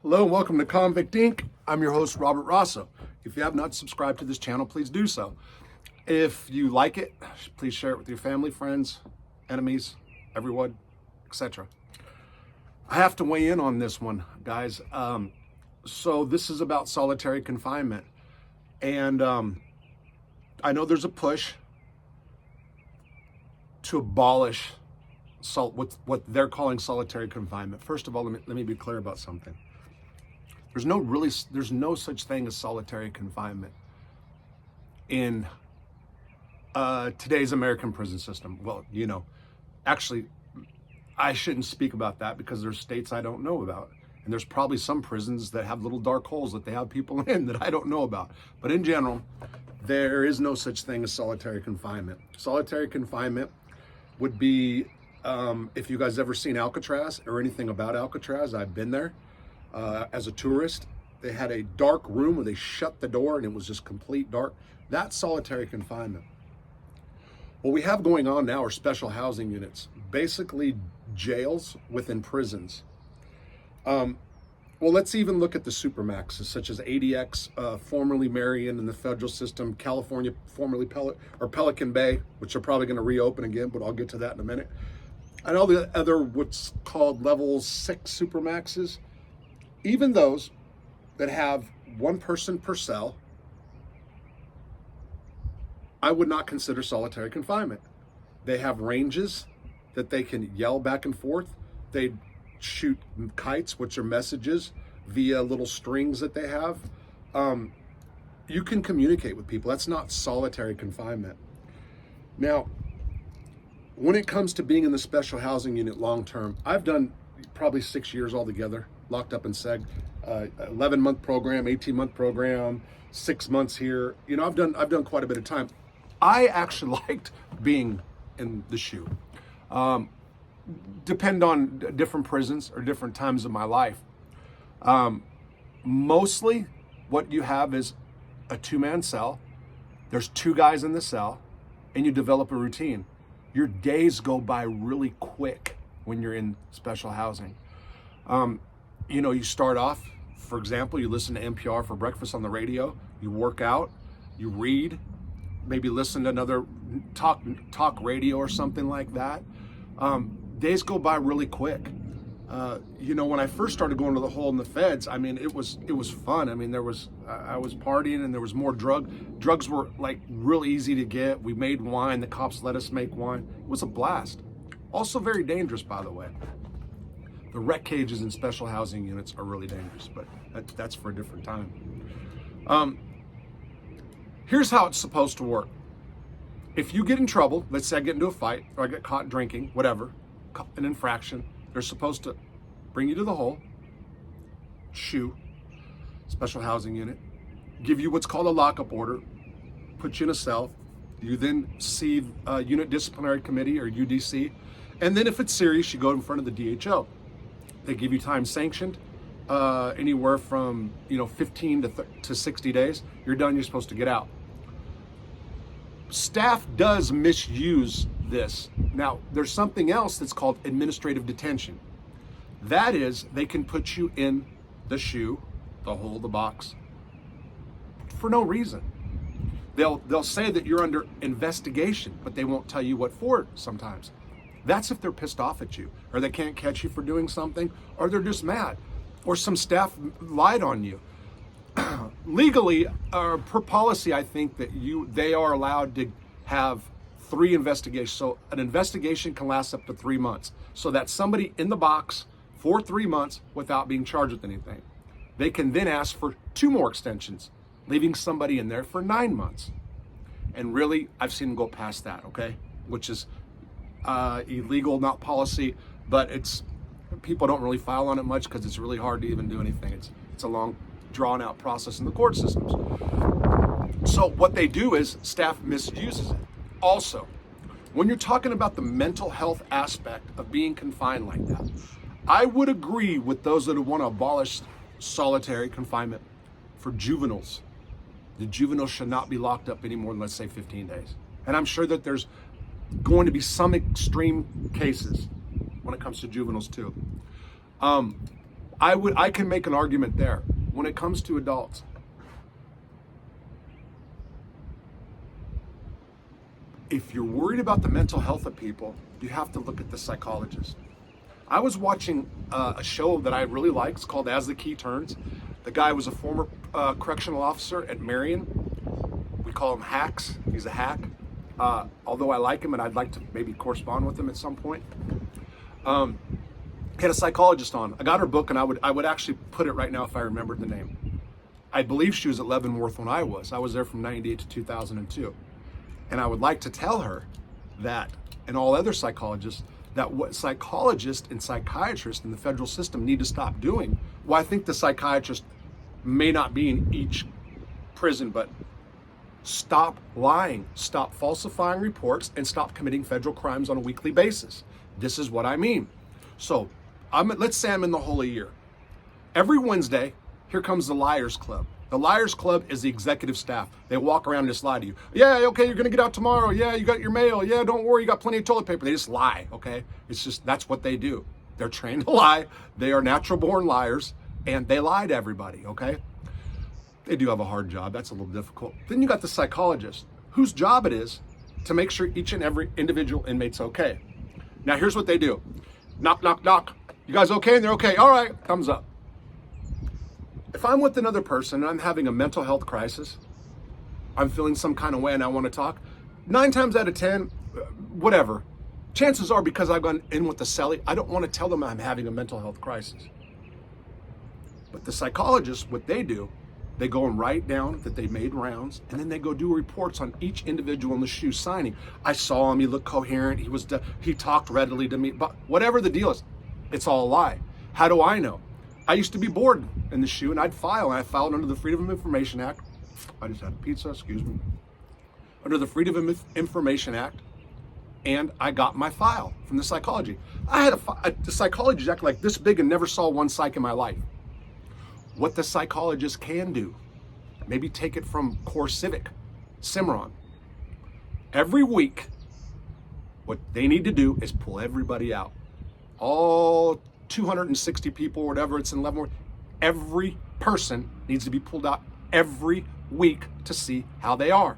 Hello and welcome to Convict Inc. I'm your host, Robert Rosso. If you have not subscribed to this channel, please do so. If you like it, please share it with your family, friends, enemies, everyone, etc. I have to weigh in on this one, guys. So this is about solitary confinement. And I know there's a push to abolish what they're calling solitary confinement. First of all, let me be clear about something. There's no such thing as solitary confinement in today's American prison system. Well, actually, I shouldn't speak about that because there's states I don't know about. And there's probably some prisons that have little dark holes that they have people in that I don't know about. But in general, there is no such thing as solitary confinement. Solitary confinement would be, if you guys ever seen Alcatraz or anything about Alcatraz, I've been there. As a tourist, they had a dark room where they shut the door and it was just complete dark. That's solitary confinement. What we have going on now are special housing units, basically jails within prisons. Well, let's even look at the supermaxes, such as ADX, formerly Marion in the federal system, California, formerly Pelican Bay, which are probably going to reopen again, but I'll get to that in a minute. And all the other what's called level 6 supermaxes. Even those that have one person per cell, I would not consider solitary confinement. They have ranges that they can yell back and forth. They shoot kites, which are messages, via little strings that they have. You can communicate with people. That's not solitary confinement. Now, when it comes to being in the special housing unit long term, I've done probably 6 years altogether, locked up in SEG, 11-month program, 18-month program, 6 months here. I've done quite a bit of time. I actually liked being in the SHU. Depend on different prisons or different times of my life. Mostly what you have is a 2-man cell. There's 2 guys in the cell and you develop a routine. Your days go by really quick when you're in special housing. You start off, for example, you listen to NPR for breakfast on the radio, you work out, you read, maybe listen to another talk radio or something like that. Days go by really quick. When I first started going to the hole in the feds, it was fun. I was partying and there was more drugs were like real easy to get. We made wine, the cops let us make wine. It was a blast. Also very dangerous, by the way. The rec cages in special housing units are really dangerous, but that's for a different time. Here's how it's supposed to work. If you get in trouble, let's say I get into a fight or I get caught drinking, whatever, an infraction, they're supposed to bring you to the hole, SHU, special housing unit, give you what's called a lockup order, put you in a cell. You then see a unit disciplinary committee or UDC. And then if it's serious, you go in front of the DHO. They give you time sanctioned, anywhere from 15 to 60 days. You're done, you're supposed to get out. Staff does misuse this. Now, there's something else that's called administrative detention. That is, they can put you in the SHU, the hole, the box, for no reason. They'll say that you're under investigation, but they won't tell you what for sometimes. That's if they're pissed off at you, or they can't catch you for doing something, or they're just mad, or some staff lied on you. Legally, per policy, I think that they are allowed to have 3 investigations. So an investigation can last up to 3 months. So that's somebody in the box for 3 months without being charged with anything. They can then ask for 2 more extensions, leaving somebody in there for 9 months. And really, I've seen them go past that, okay? Which is illegal, not policy, but people don't really file on it much because it's really hard to even do anything. It's a long, drawn out process in the court systems. So what they do is staff misuses it. Also, when you're talking about the mental health aspect of being confined like that, I would agree with those that want to abolish solitary confinement for juveniles. The juveniles should not be locked up any more than, let's say, 15 days. And I'm sure that there's going to be some extreme cases when it comes to juveniles too. I can make an argument there. When it comes to adults, if you're worried about the mental health of people, you have to look at the psychologist. I was watching a show that I really like. It's called As the Key Turns. The guy was a former correctional officer at Marion. We call him Hacks. He's a hack. Although I like him and I'd like to maybe correspond with him at some point. He had a psychologist on. I got her book, and I would actually put it right now if I remembered the name. I believe she was at Leavenworth when I was. I was there from 98 to 2002. And I would like to tell her that, and all other psychologists, that what psychologists and psychiatrists in the federal system need to stop doing, well, I think the psychiatrist may not be in each prison, but stop lying, stop falsifying reports, and stop committing federal crimes on a weekly basis. This is what I mean. So let's say I'm in the hole a year. Every Wednesday, here comes the Liars Club. The Liars Club is the executive staff. They walk around and just lie to you. Yeah, okay, you're gonna get out tomorrow. Yeah, you got your mail. Yeah, don't worry, you got plenty of toilet paper. They just lie, okay? It's just, that's what they do. They're trained to lie. They are natural born liars, and they lie to everybody, okay? They do have a hard job. That's a little difficult. Then you got the psychologist, whose job it is to make sure each and every individual inmate's okay. Now, here's what they do. Knock, knock, knock. You guys okay? And they're okay. All right, thumbs up. If I'm with another person and I'm having a mental health crisis, I'm feeling some kind of way and I want to talk, 9 times out of 10, whatever, chances are, because I've gone in with the cellie, I don't want to tell them I'm having a mental health crisis. But the psychologists, what they do, they go and write down that they made rounds, and then they go do reports on each individual in the shoe signing. I saw him, he looked coherent, he talked readily to me, but whatever the deal is, it's all a lie. How do I know? I used to be bored in the shoe, and I'd file, and I filed under the Freedom of Information Act. I just had a pizza, excuse me. Under the Freedom of Information Act, and I got my file from the psychology. I had the psychologist act like this big and never saw one psych in my life. What the psychologist can do, maybe take it from Core Civic, Cimarron. Every week, what they need to do is pull everybody out. All 260 people, whatever it's in Leavenworth, every person needs to be pulled out every week to see how they are.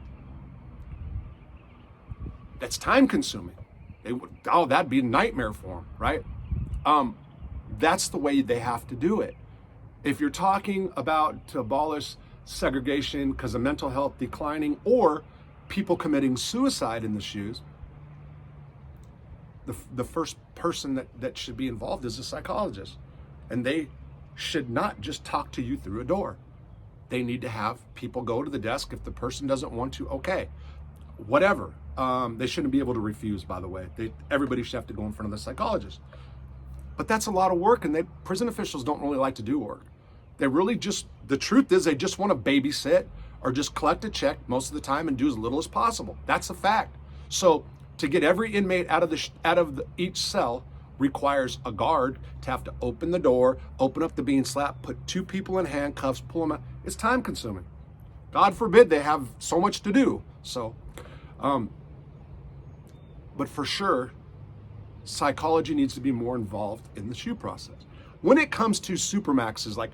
That's time consuming. That'd be a nightmare for them, right? That's the way they have to do it. If you're talking about to abolish segregation because of mental health declining or people committing suicide in the shoes, the first person that should be involved is a psychologist. And they should not just talk to you through a door. They need to have people go to the desk. If the person doesn't want to, okay, whatever. They shouldn't be able to refuse, by the way. Everybody should have to go in front of the psychologist. But that's a lot of work, and prison officials don't really like to do work. They really the truth is they just want to babysit or just collect a check most of the time and do as little as possible. That's a fact. So to get every inmate out of each cell requires a guard to have to open the door, open up the bean slab, put 2 people in handcuffs, pull them out. It's time consuming. God forbid they have so much to do. So, but for sure, psychology needs to be more involved in the SHU process. When it comes to supermaxes like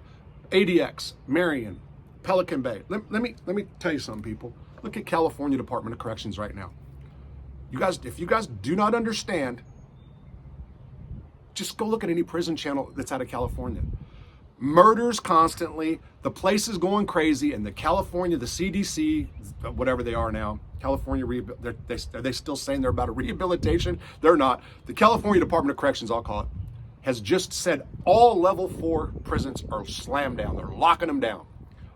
ADX, Marion, Pelican Bay, let me tell you something, people. Look at California Department of Corrections right now. If you guys do not understand, just go look at any prison channel that's out of California. Murders constantly, the place is going crazy, and the CDC, whatever they are now, California, are they still saying they're about a rehabilitation? They're not. The California Department of Corrections, I'll call it, has just said all level 4 prisons are slammed down. They're locking them down,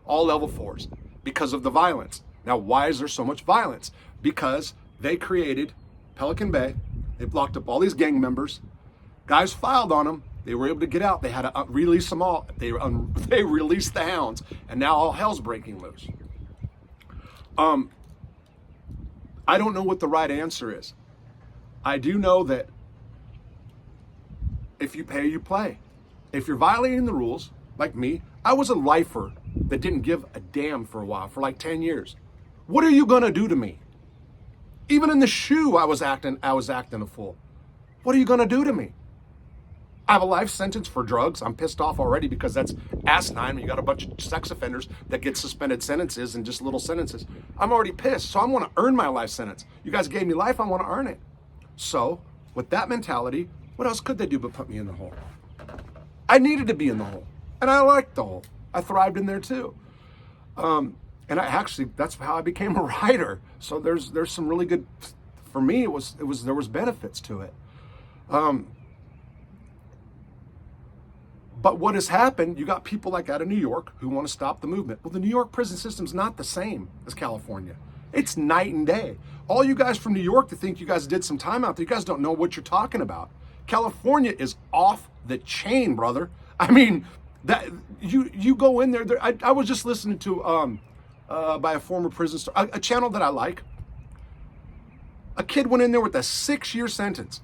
all level 4s, because of the violence. Now, why is there so much violence? Because they created Pelican Bay. They've locked up all these gang members. Guys filed on them. They were able to get out. They had to release them all. They released the hounds, and now all hell's breaking loose. I don't know what the right answer is. I do know that if you pay, you play. If you're violating the rules, like me, I was a lifer that didn't give a damn for a while, for like 10 years. What are you gonna do to me? Even in the SHU, I was acting a fool. What are you gonna do to me? I have a life sentence for drugs. I'm pissed off already because that's asinine. You got a bunch of sex offenders that get suspended sentences and just little sentences. I'm already pissed, so I want to earn my life sentence. You guys gave me life, I want to earn it. So, with that mentality, what else could they do but put me in the hole? I needed to be in the hole, and I liked the hole. I thrived in there too. And that's how I became a writer. So there's some really good, for me, there was benefits to it. But what has happened, you got people like out of New York who want to stop the movement. Well, the New York prison system's not the same as California. It's night and day. All you guys from New York that think you guys did some time out there, you guys don't know what you're talking about. California is off the chain, brother. I mean, that you go in there. I was just listening to by a former prison star, a channel that I like. A kid went in there with a 6-year sentence,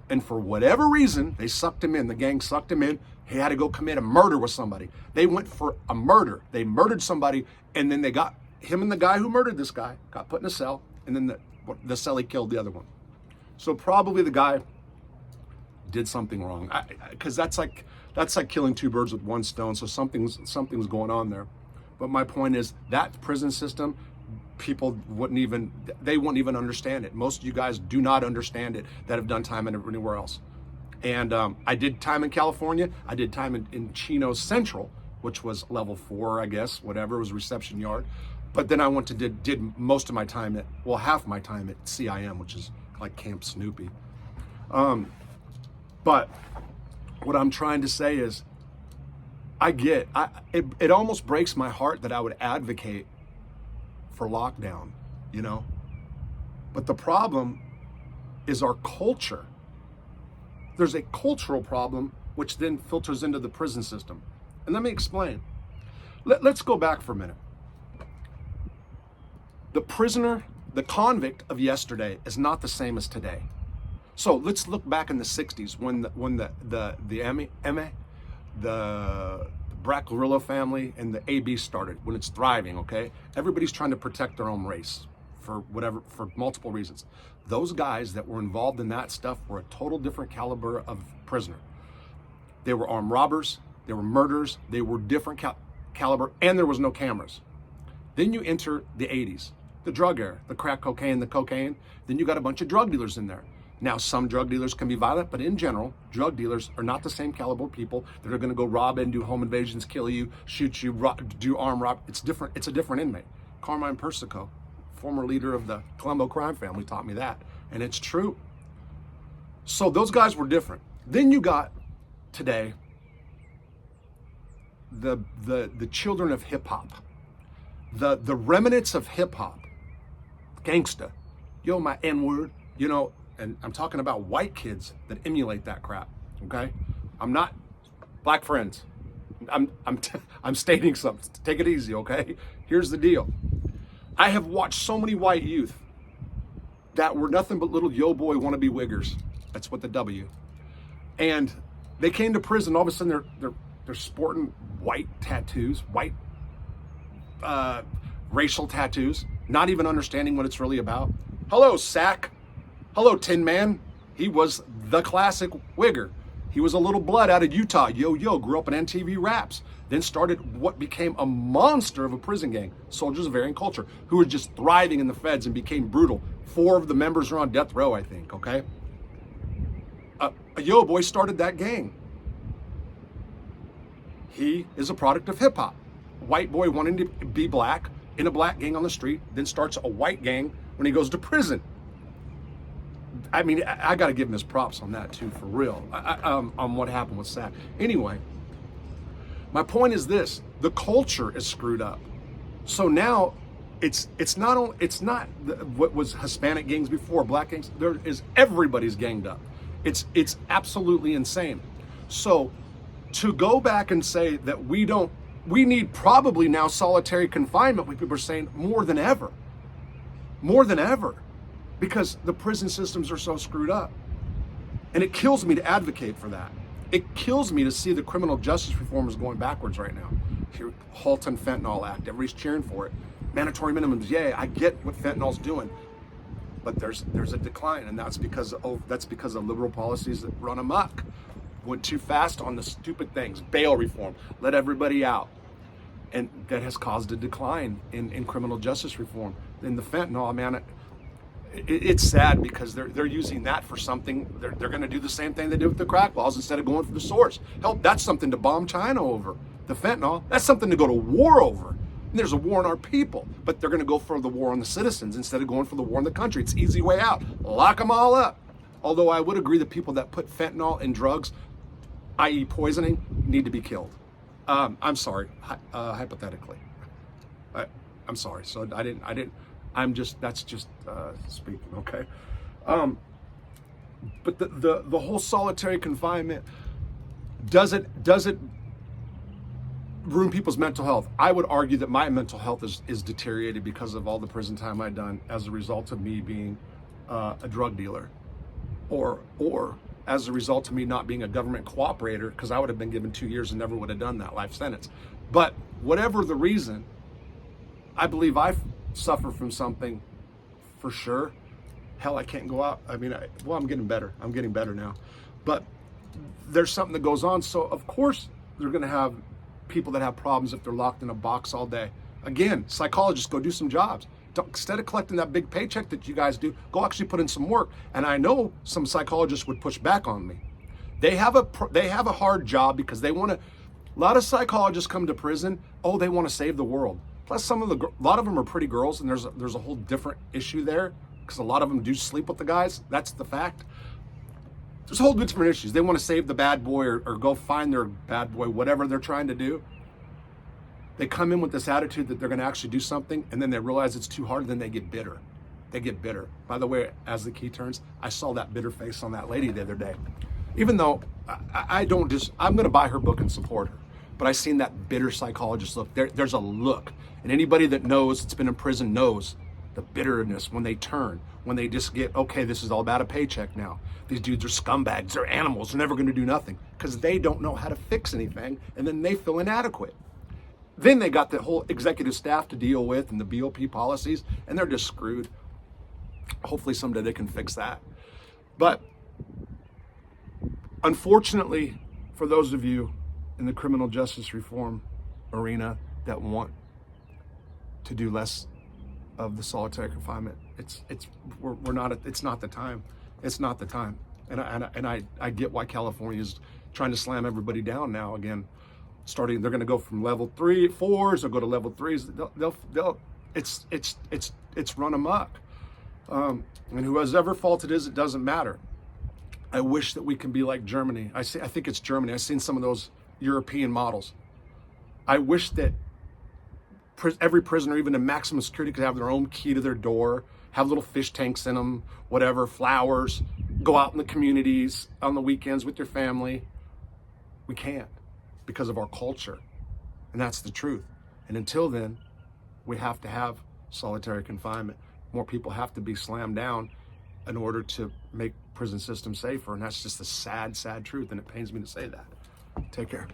and for whatever reason, they sucked him in. The gang sucked him in. He had to go commit a murder with somebody. They went for a murder. They murdered somebody, and then they got him and the guy who murdered this guy got put in a cell, and then the cellie killed the other one. So probably the guy did something wrong, because that's like killing two birds with one stone. So something's going on there. But my point is that prison system, people wouldn't even understand it. Most of you guys do not understand it that have done time anywhere else. And I did time in California. I did time in Chino Central, which was level 4, I guess, whatever. It was reception yard. But then I went to did most of my time half my time at CIM, which is like Camp Snoopy. But what I'm trying to say is, it almost breaks my heart that I would advocate for lockdown, you know? But the problem is our culture. There's a cultural problem which then filters into the prison system. And let me explain. Let's go back for a minute. The prisoner, the convict of yesterday is not the same as today. So let's look back in the 60s when the Braccarillo family and the AB started, when it's thriving, okay? Everybody's trying to protect their own race for multiple reasons. Those guys that were involved in that stuff were a total different caliber of prisoner. They were armed robbers, they were murderers, they were different caliber, and there was no cameras. Then you enter the 80s, the drug era, the crack cocaine, the cocaine. Then you got a bunch of drug dealers in there. Now, some drug dealers can be violent, but in general, drug dealers are not the same caliber people that are going to go rob and do home invasions, kill you, shoot you, do armed rob. It's different. It's a different inmate. Carmine Persico, former leader of the Colombo crime family, taught me that, and it's true. So those guys were different. Then you got today the children of hip hop, the remnants of hip hop, gangsta, yo, my N-word, you know. And I'm talking about white kids that emulate that crap, okay? I'm not black friends. I'm stating something. Take it easy, okay? Here's the deal. I have watched so many white youth that were nothing but little yo boy wannabe wiggers. That's what the W. And they came to prison. All of a sudden, they're sporting white tattoos, white racial tattoos, not even understanding what it's really about. Hello, Sack. Hello, Tin Man. He was the classic wigger. He was a little blood out of Utah. Yo, grew up in MTV Raps. Then started what became a monster of a prison gang, Soldiers of Varying Culture, who were just thriving in the feds and became brutal. 4 of the members are on death row, I think, okay? A yo boy started that gang. He is a product of hip hop. White boy wanting to be black in a black gang on the street, then starts a white gang when he goes to prison. I mean, I got to give him his props on that too, for real, on what happened with Sack. Anyway, my point is this: the culture is screwed up. So now, it's not what was Hispanic gangs before, black gangs. There is everybody's ganged up. It's absolutely insane. So to go back and say that we need probably now solitary confinement, when people are saying more than ever. Because the prison systems are so screwed up. And it kills me to advocate for that. It kills me to see the criminal justice reformers going backwards right now. Here, Halton Fentanyl Act, everybody's cheering for it. Mandatory minimums, yay, I get what fentanyl's doing. But there's a decline, and that's because of liberal policies that run amok. went too fast on the stupid things. Bail reform, let everybody out. And that has caused a decline in criminal justice reform. In the fentanyl, man, it's sad because they're using that for something. They're going to do the same thing they did with the crack laws instead of going for the source. Hell, that's something to bomb China over. The fentanyl, that's something to go to war over. And there's a war on our people, but they're going to go for the war on the citizens instead of going for the war on the country. It's easy way out. Lock them all up. Although I would agree that people that put fentanyl in drugs, i.e. poisoning, need to be killed. I'm sorry, hypothetically. I'm sorry. So that's just speaking, okay? But the whole solitary confinement, does it ruin people's mental health? I would argue that my mental health is deteriorated because of all the prison time I've done as a result of me being a drug dealer, or as a result of me not being a government cooperator, because I would have been given 2 years and never would have done that life sentence. But whatever the reason, I believe I suffer from something for sure. Hell, I can't go out. I mean, I'm getting better. I'm getting better now. But there's something that goes on. So of course they're going to have people that have problems if they're locked in a box all day. Again, psychologists, go do some jobs. Instead of collecting that big paycheck that you guys do, go actually put in some work. And I know some psychologists would push back on me. They have a hard job because they want to. A lot of psychologists come to prison. Oh, they want to save the world. Plus, a lot of them are pretty girls, and there's a whole different issue there because a lot of them do sleep with the guys. That's the fact. There's a whole different issues. They want to save the bad boy or go find their bad boy, whatever they're trying to do. They come in with this attitude that they're going to actually do something, and then they realize it's too hard, and then they get bitter. They get bitter. By the way, as the key turns, I saw that bitter face on that lady the other day. Even though I'm going to buy her book and support her, but I seen that bitter psychologist look. There's a look, and anybody that knows, that's been in prison, knows the bitterness when they turn, when they just get, okay, this is all about a paycheck now. These dudes are scumbags, they're animals, they're never going to do nothing because they don't know how to fix anything, and then they feel inadequate. Then they got the whole executive staff to deal with and the BOP policies, and they're just screwed. Hopefully someday they can fix that. But unfortunately, for those of you in the criminal justice reform arena that want to do less of the solitary confinement, it's not the time. It's not the time. And I get why California is trying to slam everybody down now again. They're going to go from level 3, 4s, or go to level 3s. It's run amok. And whoever fault it is, it doesn't matter. I wish that we can be like Germany. I think it's Germany. I've seen some of those European models. I wish that every prisoner, even in maximum security, could have their own key to their door, have little fish tanks in them, whatever, flowers, go out in the communities on the weekends with your family. We can't, because of our culture. And that's the truth. And until then, we have to have solitary confinement. More people have to be slammed down in order to make prison systems safer. And that's just a sad, sad truth. And it pains me to say that. Take care.